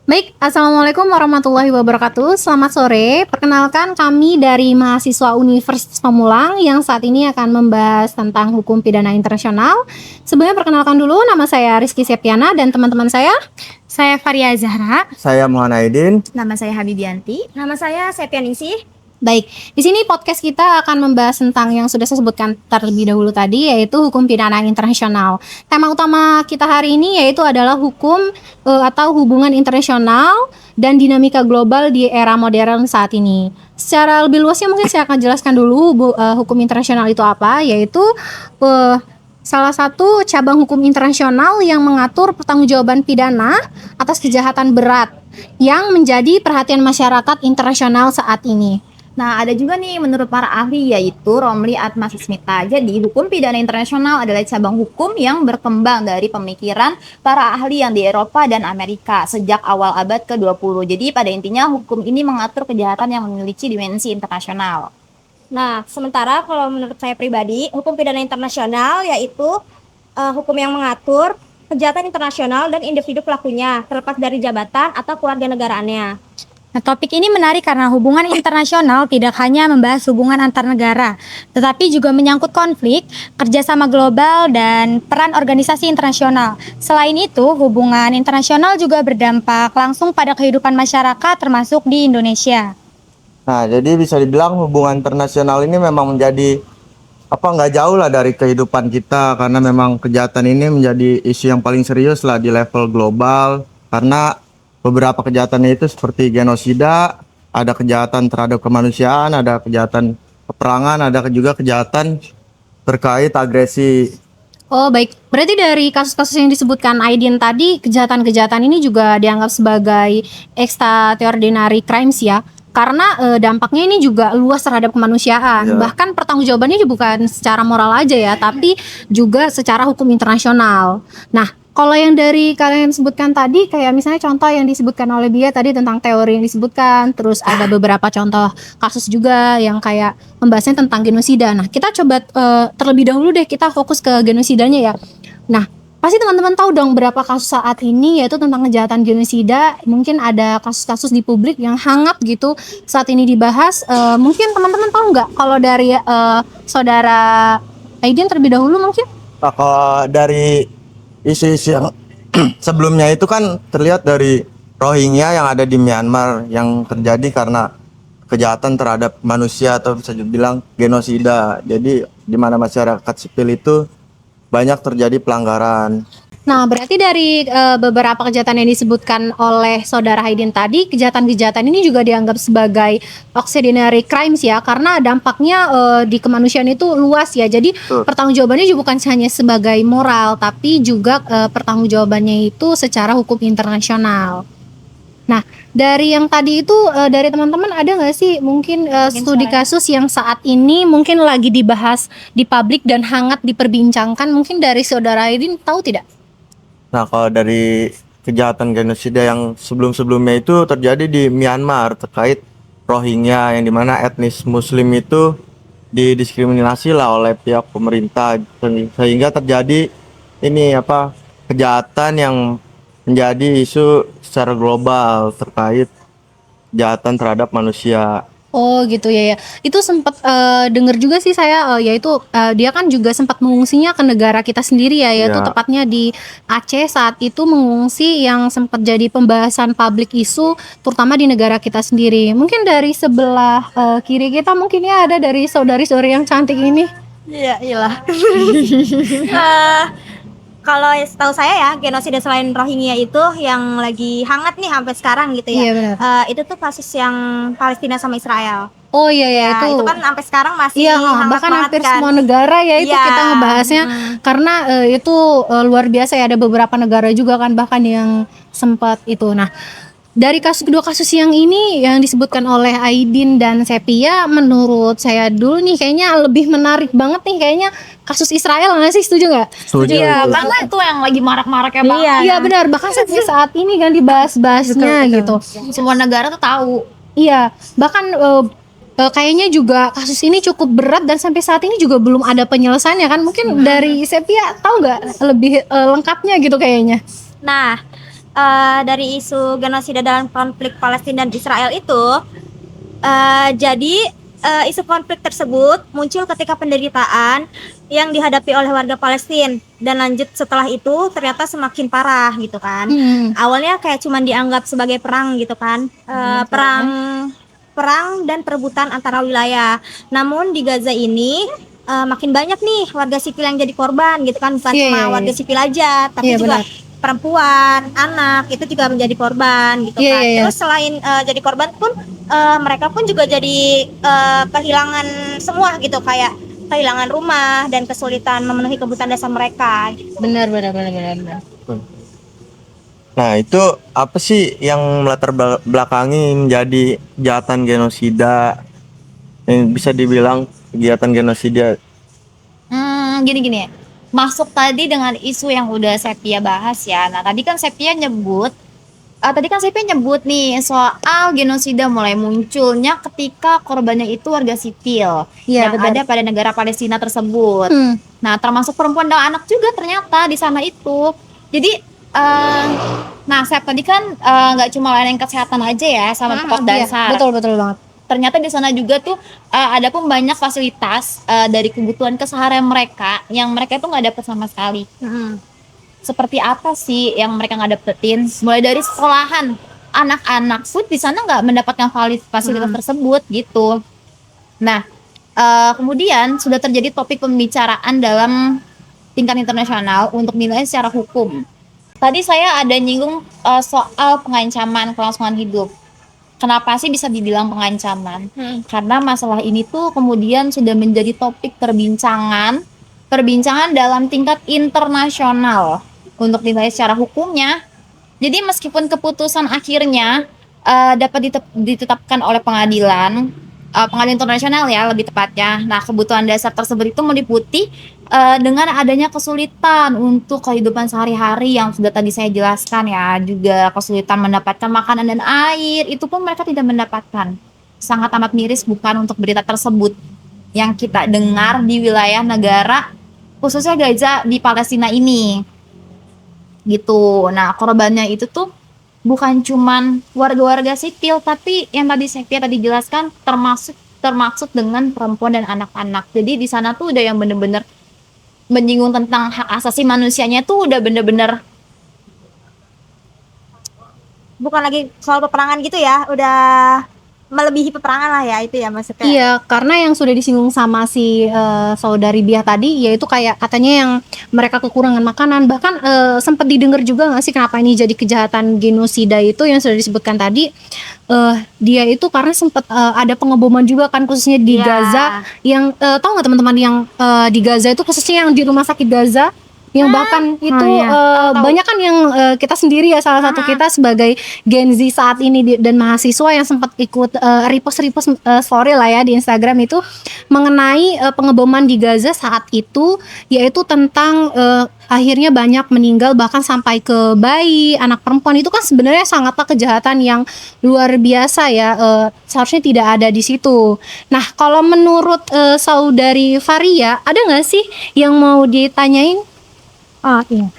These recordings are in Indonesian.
Baik, Assalamualaikum warahmatullahi wabarakatuh. Selamat sore. Perkenalkan kami dari mahasiswa Universitas Pamulang yang saat ini akan membahas tentang hukum pidana internasional. Sebelumnya perkenalkan dulu, nama saya Rizky Septiana dan teman-teman saya. Saya Faria Zahra. Saya Muhammad Aidin. Nama saya Habibianti. Nama saya Septianingsih. Baik, di sini podcast kita akan membahas tentang yang sudah saya sebutkan terlebih dahulu tadi, yaitu hukum pidana internasional. Tema utama kita hari ini yaitu adalah hukum atau hubungan internasional dan dinamika global di era modern saat ini. Secara lebih luasnya mungkin saya akan jelaskan dulu hukum internasional itu apa, yaitu salah satu cabang hukum internasional yang mengatur pertanggungjawaban pidana atas kejahatan berat yang menjadi perhatian masyarakat internasional saat ini. Nah, ada juga nih menurut para ahli yaitu Romli Atmasasmita. Jadi, hukum pidana internasional adalah cabang hukum yang berkembang dari pemikiran para ahli yang di Eropa dan Amerika sejak awal abad ke-20. Jadi, pada intinya hukum ini mengatur kejahatan yang memiliki dimensi internasional. Nah, sementara kalau menurut saya pribadi, hukum pidana internasional yaitu hukum yang mengatur kejahatan internasional dan individu pelakunya, terlepas dari jabatan atau keluarga negaraannya. Nah, topik ini menarik karena hubungan internasional tidak hanya membahas hubungan antar negara, tetapi juga menyangkut konflik, kerjasama global, dan peran organisasi internasional. Selain itu, hubungan internasional juga berdampak langsung pada kehidupan masyarakat termasuk di Indonesia. Nah, jadi bisa dibilang hubungan internasional ini memang menjadi nggak jauh lah dari kehidupan kita, karena memang kejahatan ini menjadi isu yang paling serius lah di level global, karena beberapa kejahatan itu seperti genosida, ada kejahatan terhadap kemanusiaan, ada kejahatan peperangan, ada juga kejahatan terkait agresi. Oh baik, berarti dari kasus-kasus yang disebutkan Aidin tadi, kejahatan-kejahatan ini juga dianggap sebagai extraordinary crimes ya. Karena dampaknya ini juga luas terhadap kemanusiaan. Bahkan pertanggungjawabannya bukan secara moral aja ya, tapi juga secara hukum internasional. Nah, kalau yang dari kalian sebutkan tadi, kayak misalnya contoh yang disebutkan oleh Bia tadi tentang teori yang disebutkan, terus ada beberapa contoh kasus juga yang kayak membahasnya tentang genosida. Nah, kita coba terlebih dahulu deh kita fokus ke genosidanya ya. Nah, pasti teman-teman tahu dong berapa kasus saat ini yaitu tentang kejahatan genosida. Mungkin ada kasus-kasus di publik yang hangat gitu saat ini dibahas. Mungkin teman-teman tahu nggak kalau dari saudara Aidin terlebih dahulu mungkin? Kalau dari isu-isu yang sebelumnya itu kan terlihat dari Rohingya yang ada di Myanmar yang terjadi karena kejahatan terhadap manusia atau bisa dibilang genosida. Jadi di mana masyarakat sipil itu banyak terjadi pelanggaran. Nah, berarti dari beberapa kejahatan yang disebutkan oleh saudara Aidin tadi, kejahatan-kejahatan ini juga dianggap sebagai extraordinary crimes ya, karena dampaknya di kemanusiaan itu luas ya. Jadi pertanggungjawabannya juga bukan hanya sebagai moral, tapi juga pertanggungjawabannya itu secara hukum internasional. Nah, dari yang tadi itu dari teman-teman ada nggak sih mungkin studi kasus yang saat ini mungkin lagi dibahas di publik dan hangat diperbincangkan? Mungkin dari saudara Aidin tahu tidak? Nah, kalau dari kejahatan genosida yang sebelum-sebelumnya itu terjadi di Myanmar terkait Rohingya yang dimana etnis Muslim itu didiskriminasi lah oleh pihak pemerintah sehingga terjadi kejahatan yang menjadi isu secara global terkait kejahatan terhadap manusia. Oh gitu ya. Itu sempat dengar juga sih saya yaitu dia kan juga sempat mengungsinya ke negara kita sendiri ya, yaitu tepatnya di Aceh. Saat itu mengungsi yang sempat jadi pembahasan publik isu terutama di negara kita sendiri. Mungkin dari sebelah kiri kita mungkin ya ada dari saudari-saudari yang cantik ini. Iya, iyalah. Kalau setahu saya ya, genosida selain Rohingya itu yang lagi hangat nih sampai sekarang gitu ya. Iya benar. Itu tuh kasus yang Palestina sama Israel. Oh iya Itu kan sampai sekarang masih hangat bahkan banget hampir kan. semua negara ya itu kita ngebahasnya karena itu luar biasa ya, ada beberapa negara juga kan bahkan yang sempat itu. Nah, dari kedua kasus yang ini yang disebutkan oleh Aidin dan Sepia, menurut saya dulu nih kayaknya lebih menarik banget nih kayaknya kasus Israel, nggak sih? Setuju nggak? Setuju. Iya, karena itu yang lagi marak-maraknya banget. Iya benar, bahkan sampai saat ini kan dibahas-bahasnya gitu. Semua negara tuh tahu. Iya, bahkan kayaknya juga kasus ini cukup berat dan sampai saat ini juga belum ada penyelesaiannya kan. Mungkin dari Sepia tahu nggak lebih lengkapnya gitu kayaknya. Nah, dari isu genosida dalam konflik Palestina dan Israel itu, jadi isu konflik tersebut muncul ketika penderitaan yang dihadapi oleh warga Palestina, dan lanjut setelah itu ternyata semakin parah gitu kan. Awalnya kayak cuman dianggap sebagai perang gitu kan, perang dan perebutan antara wilayah. Namun di Gaza ini makin banyak nih warga sipil yang jadi korban gitu kan, bukan Iya, cuma iya, iya. warga sipil aja, tapi Iya, juga benar. perempuan, anak itu juga menjadi korban gitu Iya, kan. iya, iya. Terus selain jadi korban pun mereka pun juga jadi kehilangan semua gitu, kayak kehilangan rumah dan kesulitan memenuhi kebutuhan dasar mereka gitu. Benar. Benar. Nah, itu apa sih yang melatar belakangi menjadi kejahatan genosida yang bisa dibilang kegiatan genosida? Gini. Masuk tadi dengan isu yang udah Sepia bahas ya. Nah, tadi kan Sepia nyebut nih soal genosida mulai munculnya ketika korbannya itu warga sipil Iya, yang benar. ada pada negara Palestina tersebut. Nah, termasuk perempuan dan anak juga ternyata di sana itu. Jadi, nah, Sep tadi kan nggak cuma layanan kesehatan aja ya sama pokok Iya, dasar. betul banget. Ternyata di sana juga tuh ada pun banyak fasilitas dari kebutuhan keseharian mereka yang mereka tuh nggak dapat sama sekali. Seperti apa sih yang mereka nggak dapetin? Mulai dari sekolahan, anak-anak pun di sana nggak mendapatkan fasilitas tersebut gitu. Nah, kemudian sudah terjadi topik pembicaraan dalam tingkat internasional untuk nilai secara hukum. Tadi saya ada nyinggung soal pengancaman kelangsungan hidup. Kenapa sih bisa dibilang pengancaman? Karena masalah ini tuh kemudian sudah menjadi topik perbincangan dalam tingkat internasional untuk dinilai secara hukumnya. Jadi meskipun keputusan akhirnya dapat ditetapkan oleh pengadilan internasional ya lebih tepatnya. Nah, kebutuhan dasar tersebut itu meliputi dengan adanya kesulitan untuk kehidupan sehari-hari yang sudah tadi saya jelaskan ya, juga kesulitan mendapatkan makanan dan air, itu pun mereka tidak mendapatkan. Sangat amat miris bukan untuk berita tersebut yang kita dengar di wilayah negara khususnya Gaza di Palestina ini. Gitu. Nah, korbannya itu tuh bukan cuman warga-warga sipil, tapi yang tadi saya tadi jelaskan termaksud dengan perempuan dan anak-anak. Jadi di sana tuh udah yang bener-bener menyinggung tentang hak asasi manusianya tuh udah bener-bener Bukan lagi soal peperangan gitu ya, udah melebihi peperangan lah ya, itu ya maksudnya. Iya, karena yang sudah disinggung sama si saudari Biah tadi, yaitu kayak katanya yang mereka kekurangan makanan. Bahkan sempat didengar juga nggak sih kenapa ini jadi kejahatan genosida itu yang sudah disebutkan tadi. Dia itu karena sempat ada pengeboman juga kan, khususnya di Iya. Gaza. Yang tahu nggak teman-teman yang di Gaza itu, khususnya yang di rumah sakit Gaza, yang bahkan itu banyak kan yang kita sendiri ya, salah satu kita sebagai Gen Z saat ini dan mahasiswa yang sempat ikut repost story lah ya di Instagram itu mengenai pengeboman di Gaza saat itu, yaitu tentang akhirnya banyak meninggal bahkan sampai ke bayi, anak perempuan. Itu kan sebenarnya sangatlah kejahatan yang luar biasa ya, seharusnya tidak ada di situ. Nah, kalau menurut saudari Faria, ada nggak sih yang mau ditanyain? Oh iya,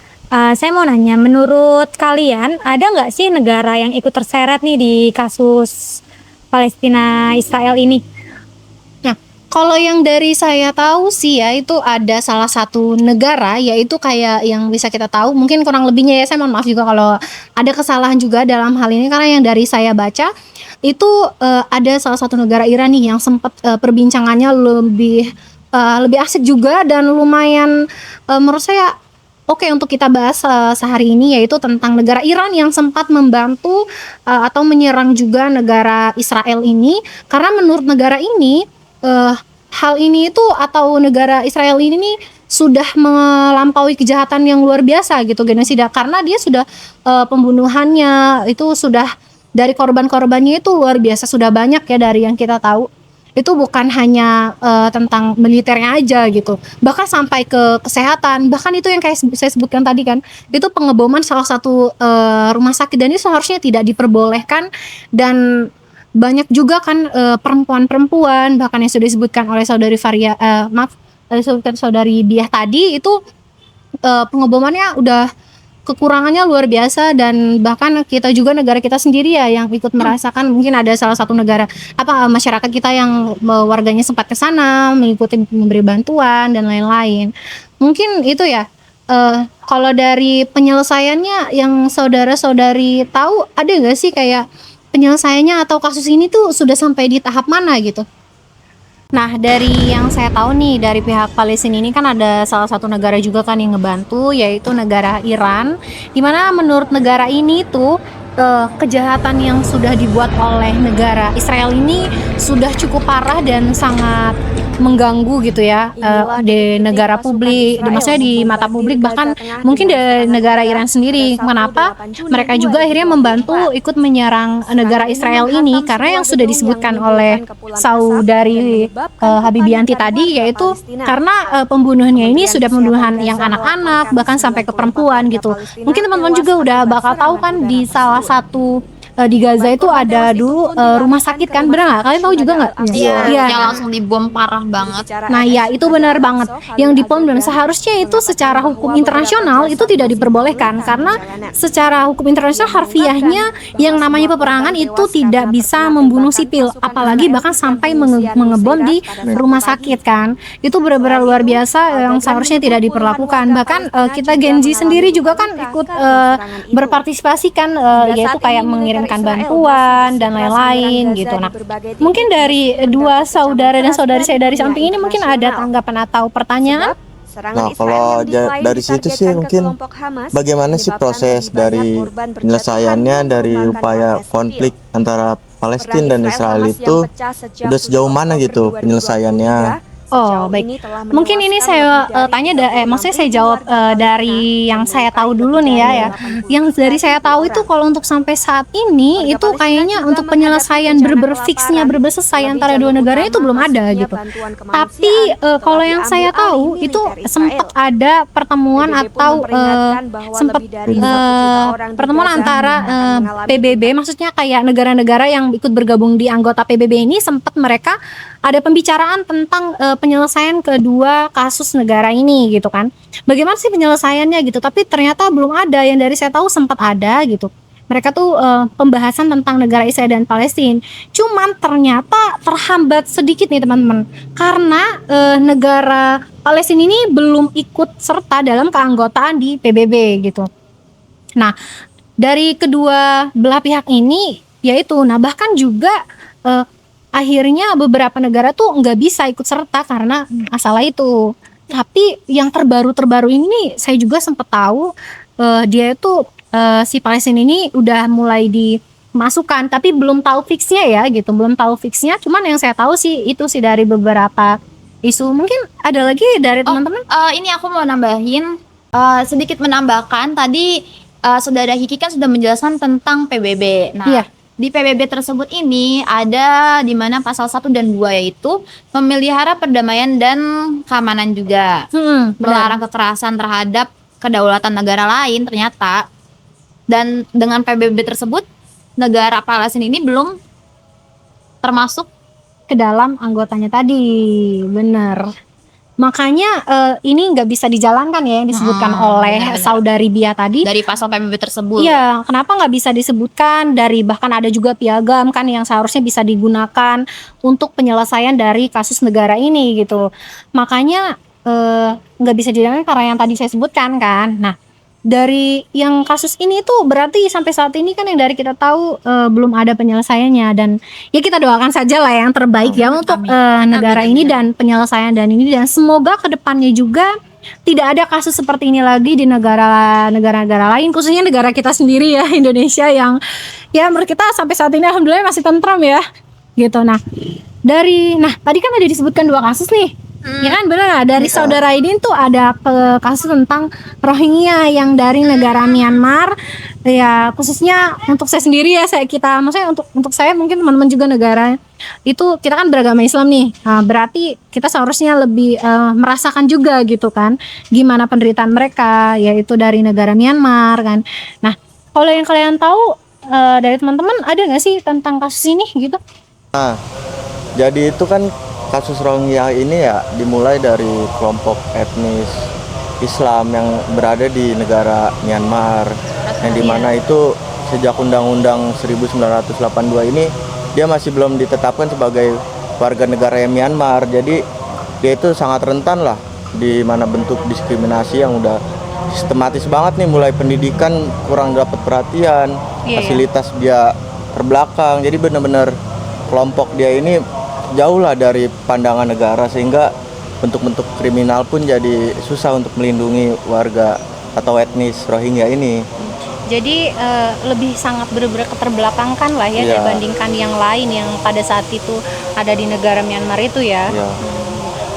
saya mau nanya, menurut kalian ada nggak sih negara yang ikut terseret nih di kasus Palestina Israel ini? Nah, kalau yang dari saya tahu sih ya, itu ada salah satu negara, yaitu kayak yang bisa kita tahu, mungkin kurang lebihnya ya, saya mohon maaf juga kalau ada kesalahan juga dalam hal ini, karena yang dari saya baca itu ada salah satu negara Iran nih yang sempat perbincangannya lebih asik juga dan lumayan menurut saya oke untuk kita bahas sehari ini, yaitu tentang negara Iran yang sempat membantu atau menyerang juga negara Israel ini. Karena menurut negara ini hal ini itu atau negara Israel ini nih sudah melampaui kejahatan yang luar biasa gitu, genosida, karena dia sudah pembunuhannya itu sudah dari korban-korbannya itu luar biasa, sudah banyak ya dari yang kita tahu. Itu bukan hanya tentang militernya aja gitu, bahkan sampai ke kesehatan, bahkan itu yang kayak saya sebutkan tadi kan, itu pengeboman salah satu rumah sakit, dan ini seharusnya tidak diperbolehkan. Dan banyak juga kan perempuan-perempuan, bahkan yang sudah disebutkan oleh saudari Faria, disebutkan saudari Biah tadi, itu pengebomannya udah kekurangannya luar biasa, dan bahkan kita juga negara kita sendiri ya yang ikut merasakan. Mungkin ada salah satu negara masyarakat kita yang warganya sempat ke sana mengikuti memberi bantuan dan lain-lain. Mungkin itu ya. Kalau dari penyelesaiannya yang saudara-saudari tahu, ada nggak sih kayak penyelesaiannya atau kasus ini tuh sudah sampai di tahap mana gitu? Nah, dari yang saya tahu nih dari pihak Palestina ini kan ada salah satu negara juga kan yang ngebantu, yaitu negara Iran. Dimana menurut negara ini tuh kejahatan yang sudah dibuat oleh negara Israel ini sudah cukup parah dan sangat mengganggu gitu ya di negara publik, maksudnya di mata publik, bahkan mungkin di negara Iran sendiri. Kenapa mereka juga akhirnya membantu ikut menyerang negara Israel ini? Karena yang sudah disebutkan oleh saudari Habibianti tadi, yaitu karena pembunuhannya ini sudah pembunuhan yang anak-anak, bahkan sampai ke perempuan gitu. Mungkin teman-teman juga udah bakal tahu kan di salah satu di Gaza itu ada dulu rumah sakit kan, benar nggak? Kalian tahu juga nggak? Iya, yang langsung dibom parah banget. Nah ya itu benar banget yang dibom, dan seharusnya itu secara hukum internasional itu tidak diperbolehkan, karena secara hukum internasional harfiahnya yang namanya peperangan itu tidak bisa membunuh sipil, apalagi bahkan sampai mengebom di rumah sakit kan. Itu benar-benar luar biasa yang seharusnya tidak diperlakukan. Bahkan kita Gen Z sendiri juga kan ikut berpartisipasi kan, yaitu kayak mengirimkan bantuan dan lain-lain gitu. Nah, mungkin dari dua saudara dan saudari saya dari samping ini mungkin ada tanggapan atau pertanyaan? Nah, kalau dari situ sih mungkin bagaimana sih proses dari penyelesaiannya dari upaya konflik antara Palestina dan Israel itu udah sejauh mana gitu penyelesaiannya? Oh baik, mungkin ini saya tanya, maksudnya saya jawab dari yang saya tahu dulu nih ya. Yang dari saya tahu itu kalau untuk sampai saat ini itu kayaknya untuk penyelesaian berfixnya selesai antara dua negara itu belum ada gitu. Tapi kalau yang saya tahu itu sempat ada pertemuan atau sempat pertemuan antara PBB, maksudnya kayak negara-negara yang ikut bergabung di anggota PBB ini, sempat mereka ada pembicaraan tentang penyelesaian kedua kasus negara ini gitu kan. Bagaimana sih penyelesaiannya gitu, tapi ternyata belum ada. Yang dari saya tahu sempat ada gitu. Mereka tuh pembahasan tentang negara Israel dan Palestina. Cuman ternyata terhambat sedikit nih teman-teman. Karena negara Palestina ini belum ikut serta dalam keanggotaan di PBB gitu. Nah, dari kedua belah pihak ini yaitu, nah bahkan juga akhirnya beberapa negara tuh nggak bisa ikut serta karena masalah itu. Tapi yang terbaru ini saya juga sempat tahu dia itu si Palestina ini udah mulai dimasukkan, tapi belum tahu fixnya ya gitu, belum tahu fixnya. Cuman yang saya tahu sih itu sih dari beberapa isu. Mungkin ada lagi dari teman-teman? Ini aku mau nambahin sedikit, menambahkan tadi saudara Hiki kan sudah menjelaskan tentang PBB. Nah, Iya. di PBB tersebut ini ada di mana pasal 1 dan 2 yaitu memelihara perdamaian dan keamanan juga. Melarang kekerasan terhadap kedaulatan negara lain ternyata. Dan dengan PBB tersebut negara Palestina ini belum termasuk Ke dalam anggotanya tadi, bener. Makanya ini nggak bisa dijalankan ya yang disebutkan oleh benar-benar. saudari Bia tadi. dari pasal PBB tersebut. Iya, kenapa nggak bisa disebutkan dari, bahkan ada juga piagam kan yang seharusnya bisa digunakan untuk penyelesaian dari kasus negara ini gitu. Makanya nggak bisa dijalankan karena yang tadi saya sebutkan kan. Nah, dari yang kasus ini tuh berarti sampai saat ini kan yang dari kita tahu belum ada penyelesaiannya, dan ya kita doakan saja lah yang terbaik ya untuk negara ini dan penyelesaian dan ini, dan semoga kedepannya juga tidak ada kasus seperti ini lagi di negara-negara lain, khususnya negara kita sendiri ya, Indonesia, yang ya menurut kita sampai saat ini alhamdulillah masih tentram ya gitu. Nah tadi kan ada disebutkan 2 kasus nih. Ya kan benar, dari saudara Aidin tuh ada kasus tentang Rohingya yang dari negara Myanmar. Ya khususnya untuk saya sendiri ya, maksudnya untuk saya, mungkin teman-teman juga negara itu, kita kan beragama Islam nih. Nah, berarti kita seharusnya lebih merasakan juga gitu kan gimana penderitaan mereka, yaitu dari negara Myanmar kan. Nah, kalau yang kalian tahu dari teman-teman ada nggak sih tentang kasus ini gitu? Nah, jadi itu kan kasus Rohingya ini ya dimulai dari kelompok etnis Islam yang berada di negara Myanmar, yang dimana itu sejak Undang-Undang 1982 ini dia masih belum ditetapkan sebagai warga negara Myanmar. Jadi dia itu sangat rentan lah di mana bentuk diskriminasi yang udah sistematis banget nih, mulai pendidikan kurang dapat perhatian, fasilitas dia terbelakang. Jadi benar-benar kelompok dia ini jauh lah dari pandangan negara, sehingga bentuk-bentuk kriminal pun jadi susah untuk melindungi warga atau etnis Rohingya ini. Jadi lebih sangat benar-benar keterbelakangkan lah ya dibandingkan yang lain yang pada saat itu ada di negara Myanmar itu ya.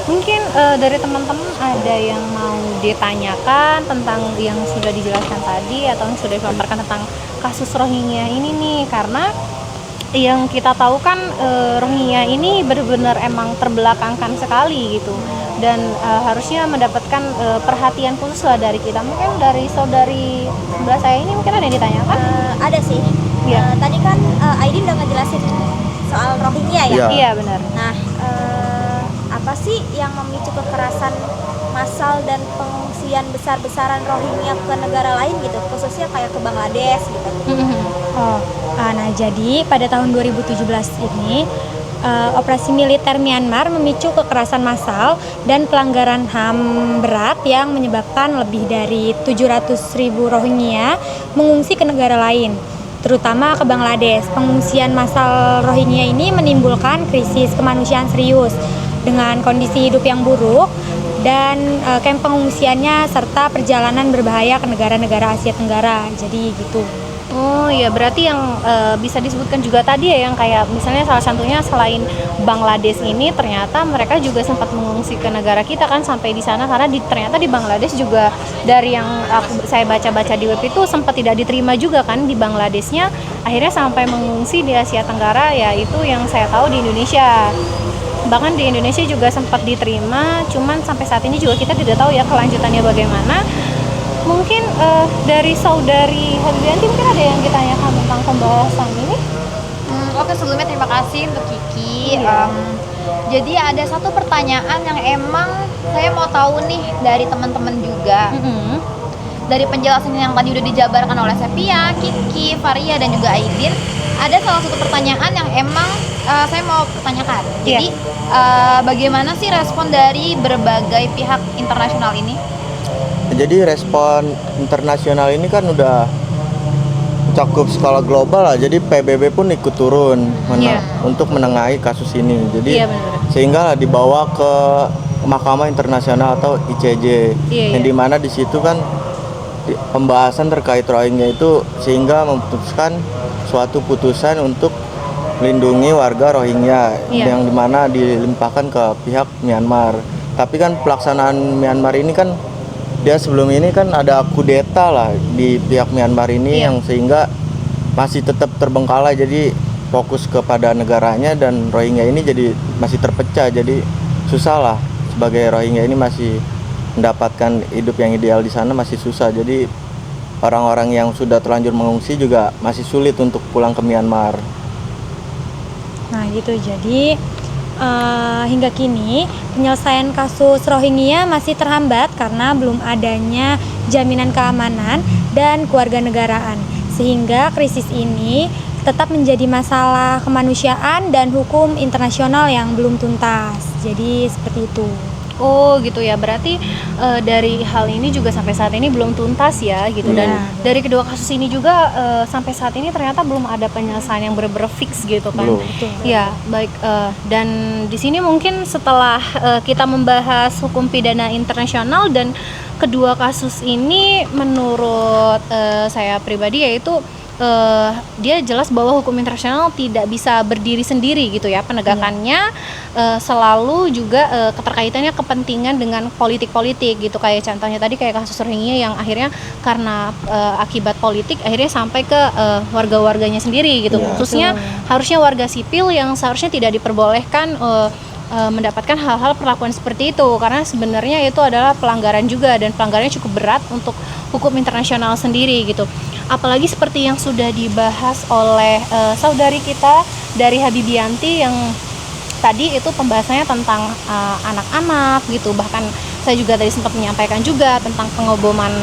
Mungkin dari teman-teman ada yang mau ditanyakan tentang yang sudah dijelaskan tadi atau yang sudah dipaparkan tentang kasus Rohingya ini nih, karena yang kita tahu kan Rohingya ini benar-benar emang terbelakangkan sekali gitu, dan harusnya mendapatkan perhatian khusus lah dari kita. Mungkin dari saudari sebelah saya ini mungkin ada yang ditanyakan? Ada sih. Tadi kan Aidin udah ngejelasin soal Rohingya ya. Iya benar. Nah, apa sih yang memicu kekerasan massal dan pengungsian besar-besaran Rohingya ke negara lain gitu, khususnya kayak ke Bangladesh gitu? Nah jadi pada tahun 2017 ini operasi militer Myanmar memicu kekerasan massal dan pelanggaran HAM berat yang menyebabkan lebih dari 700.000 Rohingya mengungsi ke negara lain, terutama ke Bangladesh. Pengungsian massal Rohingya ini menimbulkan krisis kemanusiaan serius dengan kondisi hidup yang buruk dan kamp pengungsiannya serta perjalanan berbahaya ke negara-negara Asia Tenggara. Jadi gitu. Oh ya, berarti yang bisa disebutkan juga tadi ya, yang kayak misalnya salah satunya selain Bangladesh ini ternyata mereka juga sempat mengungsi ke negara kita kan sampai di sana, karena ternyata di Bangladesh juga dari yang saya baca-baca di web itu sempat tidak diterima juga kan di Bangladeshnya, akhirnya sampai mengungsi di Asia Tenggara, ya itu yang saya tahu di Indonesia. Bahkan di Indonesia juga sempat diterima, cuman sampai saat ini juga kita tidak tahu ya kelanjutannya bagaimana. Mungkin dari saudari Habibianti mungkin ada yang ditanyakan tentang pembahasan ini? Oke, sebelumnya terima kasih untuk Kiki. Jadi ada satu pertanyaan yang emang saya mau tahu nih dari teman-teman juga. Dari penjelasan yang tadi udah dijabarkan oleh Sepia, Kiki, Faria, dan juga Aidin, ada salah satu pertanyaan yang emang saya mau pertanyakan. Jadi bagaimana sih respon dari berbagai pihak internasional ini? Jadi respon internasional ini kan udah cakup skala global lah. Jadi PBB pun ikut turun untuk menengahi kasus ini. Jadi sehingga dibawa ke Mahkamah Internasional atau ICJ, yang dimana di situ kan pembahasan terkait Rohingya itu sehingga memutuskan suatu putusan untuk melindungi warga Rohingya yang dimana dilimpahkan ke pihak Myanmar. Tapi kan pelaksanaan Myanmar ini kan dia sebelum ini kan ada kudeta lah di pihak Myanmar ini yang sehingga masih tetap terbengkalai, jadi fokus kepada negaranya, dan Rohingya ini jadi masih terpecah, jadi susah lah sebagai Rohingya ini masih mendapatkan hidup yang ideal di sana, masih susah. Jadi orang-orang yang sudah terlanjur mengungsi juga masih sulit untuk pulang ke Myanmar. Nah gitu, jadi hingga kini penyelesaian kasus Rohingya masih terhambat karena belum adanya jaminan keamanan dan kewarganegaraan, sehingga krisis ini tetap menjadi masalah kemanusiaan dan hukum internasional yang belum tuntas. Jadi seperti itu. Oh gitu ya, berarti dari hal ini juga sampai saat ini belum tuntas ya gitu. Dan dari kedua kasus ini juga sampai saat ini ternyata belum ada penyelesaian yang benar-benar fix gitu kan. Ya baik, dan di sini mungkin setelah kita membahas hukum pidana internasional dan kedua kasus ini, menurut saya pribadi yaitu dia jelas bahwa hukum internasional tidak bisa berdiri sendiri gitu ya, penegakannya selalu juga keterkaitannya kepentingan dengan politik-politik gitu, kayak contohnya tadi kayak kasus Rohingya yang akhirnya karena akibat politik akhirnya sampai ke warga-warganya sendiri gitu, khususnya harusnya warga sipil yang seharusnya tidak diperbolehkan mendapatkan hal-hal perlakuan seperti itu, karena sebenarnya itu adalah pelanggaran juga, dan pelanggarannya cukup berat untuk hukum internasional sendiri gitu. Apalagi seperti yang sudah dibahas oleh saudari kita dari Habibianti yang tadi itu pembahasannya tentang anak-anak gitu, bahkan Saya juga tadi sempat menyampaikan juga tentang pengeboman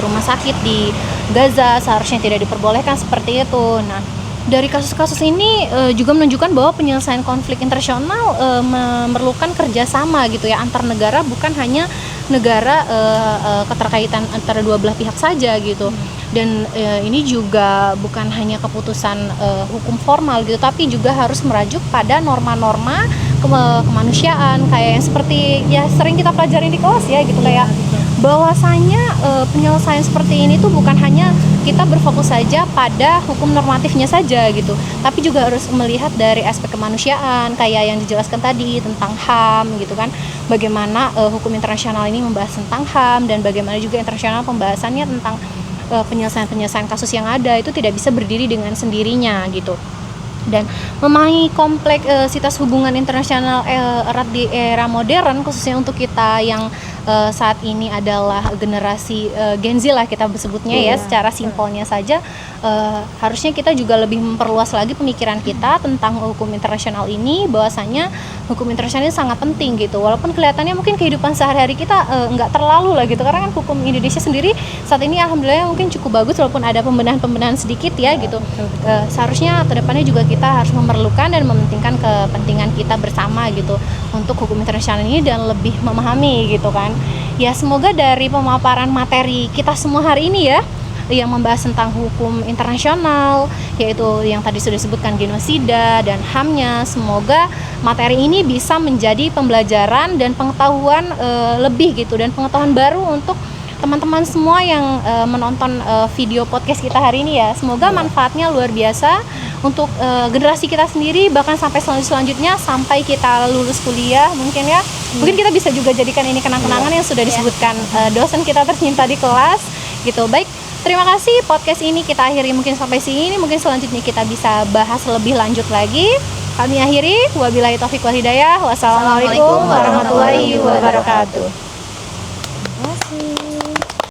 rumah sakit di Gaza, seharusnya tidak diperbolehkan seperti itu. Nah, dari kasus-kasus ini juga menunjukkan bahwa penyelesaian konflik internasional memerlukan kerjasama gitu ya antar negara, bukan hanya negara keterkaitan antara dua belah pihak saja gitu. Dan ini juga bukan hanya keputusan hukum formal gitu, tapi juga harus merajuk pada norma-norma kemanusiaan kayak yang seperti ya sering kita pelajari di kelas ya gitu, kayak bahwasanya penyelesaian seperti ini tuh bukan hanya kita berfokus saja pada hukum normatifnya saja gitu, tapi juga harus melihat dari aspek kemanusiaan kayak yang dijelaskan tadi tentang HAM gitu kan, bagaimana hukum internasional ini membahas tentang HAM, dan bagaimana juga internasional pembahasannya tentang penyelesaian kasus yang ada itu tidak bisa berdiri dengan sendirinya gitu. Dan memahami kompleksitas hubungan internasional erat di era modern, khususnya untuk kita yang saat ini adalah generasi Gen Z lah kita sebutnya ya, secara simpelnya saja, harusnya kita juga lebih memperluas lagi pemikiran kita tentang hukum internasional ini, bahwasanya hukum internasional ini sangat penting gitu, walaupun kelihatannya mungkin kehidupan sehari-hari kita nggak terlalu lah gitu, karena kan hukum Indonesia sendiri saat ini alhamdulillah mungkin cukup bagus walaupun ada pembenahan-pembenahan sedikit ya gitu. Seharusnya kedepannya juga kita harus memerlukan dan mementingkan kepentingan kita bersama gitu untuk hukum internasional ini dan lebih memahami gitu kan. Ya semoga dari pemaparan materi kita semua hari ini ya, yang membahas tentang hukum internasional, yaitu yang tadi sudah disebutkan genosida dan HAM-nya, semoga materi ini bisa menjadi pembelajaran dan pengetahuan lebih gitu, dan pengetahuan baru untuk teman-teman semua yang menonton video podcast kita hari ini ya. Semoga manfaatnya luar biasa untuk generasi kita sendiri, bahkan sampai selanjutnya sampai kita lulus kuliah mungkin ya. Mungkin kita bisa juga jadikan ini kenang-kenangan yang sudah disebutkan dosen kita tercinta di kelas gitu. Baik, terima kasih, podcast ini kita akhiri mungkin sampai sini. Mungkin selanjutnya kita bisa bahas lebih lanjut lagi. Kami akhiri, wabillahi taufiq wal hidayah. Wassalamualaikum warahmatullahi wabarakatuh.